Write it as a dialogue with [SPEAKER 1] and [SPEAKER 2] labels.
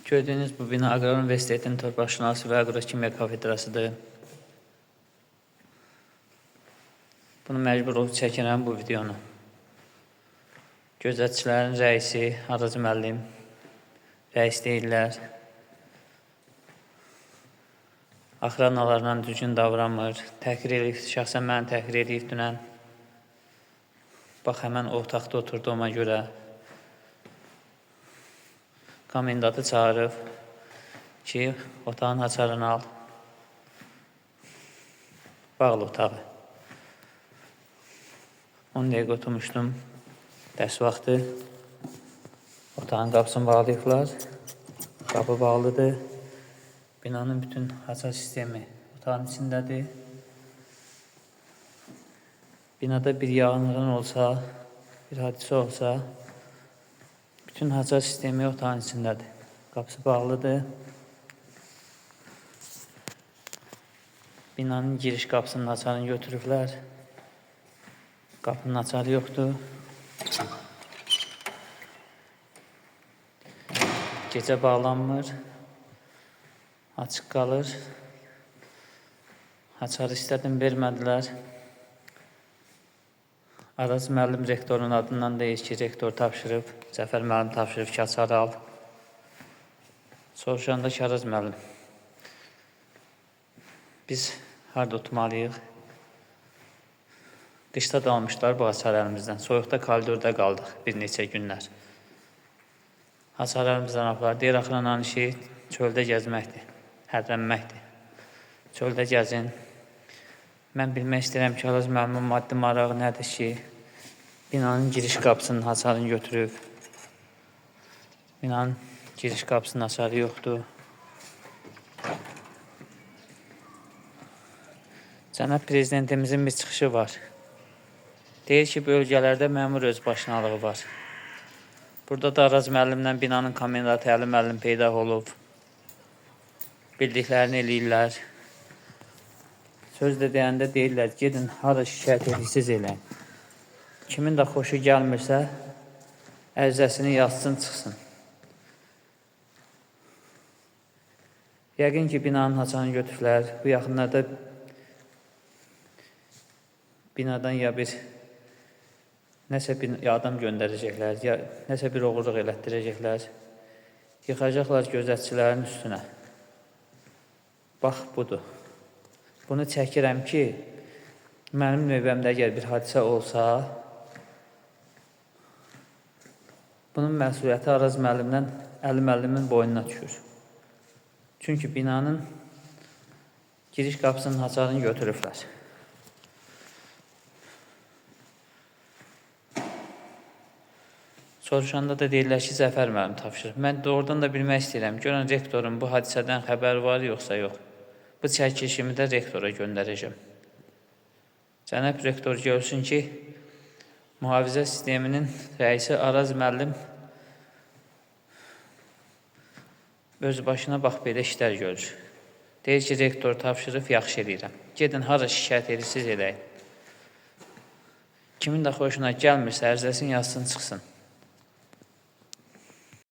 [SPEAKER 1] Gördüyünüz bu bina Aqrar Universitetinin torpaqşünası və aqrokimya kafedrasıdır. Bunu məcbur olub çəkirəm bu videonu. Gözətçilərin rəisi Araz müəllim, rəis deyirlər. Axranalarla düzgün davranmır, təhqir edib, şəxsən məni təhqir edib dünən. Bax, həmən o otaqda oturduğuma görə komendatı çağırıb ki, otağın açarını al. Bağlı otağı. 10 dəqiqə oturmuşdum. Dərs vaxtı. Otağın qapısını bağlayıblar. Qapı bağlıdır. Binanın bütün hasar sistemi otağın içindədir. Binada bir yanğın olsa, bir hadisə olsa, bütün hasar sistemi otağın içindədir. Qapısı bağlıdır. Binanın giriş qapısının açarını götürüblər. Qapının açarı yoxdur. Gecə bağlanmır. Açıq qalır. Açarı istədim, vermədilər. Araz müəllim rektorun adından deyir ki, rektor tapşırıb, Zəfər müəllim tapşırıb ki, açarı al. Soruşanda ki, Araz müəllim, biz harada oturmalıyıq? Qışda da almışlar bu açarı əlimizdən. Soyuqda koridorda qaldıq bir neçə günlər. Açarı əlimizdən aplar. Deyir, axıranan işi çöldə gəzməkdir, hərlənməkdir. Çöldə gəzin. Mən bilmək istəyirəm ki, Araz müəllimin maddi marağı nədir ki, binanın giriş qapısının açarını götürüb. Binanın giriş qapısının açarı yoxdur. Cənab Prezidentimizin bir çıxışı var. Deyir ki, bölgələrdə məmur özbaşınalığı var. Burada da Araz müəllimlə binanın komendatı Əli müəllim peyda olub. Bildiklərini eləyirlər. Sözdə deyəndə deyirlər, gedin, hara şikayət edirsiniz eləyin. Kimin də xoşu gəlmirsə, ərizəsini yazsın, çıxsın. Yəqin ki, binanın açarını götürürlər. Bu yaxınlarda binadan ya bir nəsə bir adam göndərəcəklər, ya nəsə bir oğurluq elətdirəcəklər. Yıxacaqlar gözətçilərin üstünə. Bax, budur. Bunu çəkirəm ki, mənim növbəmdə əgər bir hadisə olsa, bunun məsuliyyəti Araz müəllimdən Əli müəllimin boynuna düşür. Çünki binanın giriş qapısının açarını götürüblər. Soruşanda da deyirlər ki, Zəfər müəllim tapşırıb. Mən doğrudan da bilmək istəyirəm. Görən rektorun bu hadisədən xəbəri var, yoxsa yox. Bu çəkilişimi də rektora göndərəcəm. Cənab rektor görsün ki, mühafizə sisteminin rəisi Araz müəllim öz başına bax, belə işlər görür. Deyir ki, rektor tapşırıb, yaxşı eləyirəm. Gedin, hara şikayət edirsiniz eləyin. Kimin də xoşuna gəlmirsə, ərizəsini yazsın, çıxsın.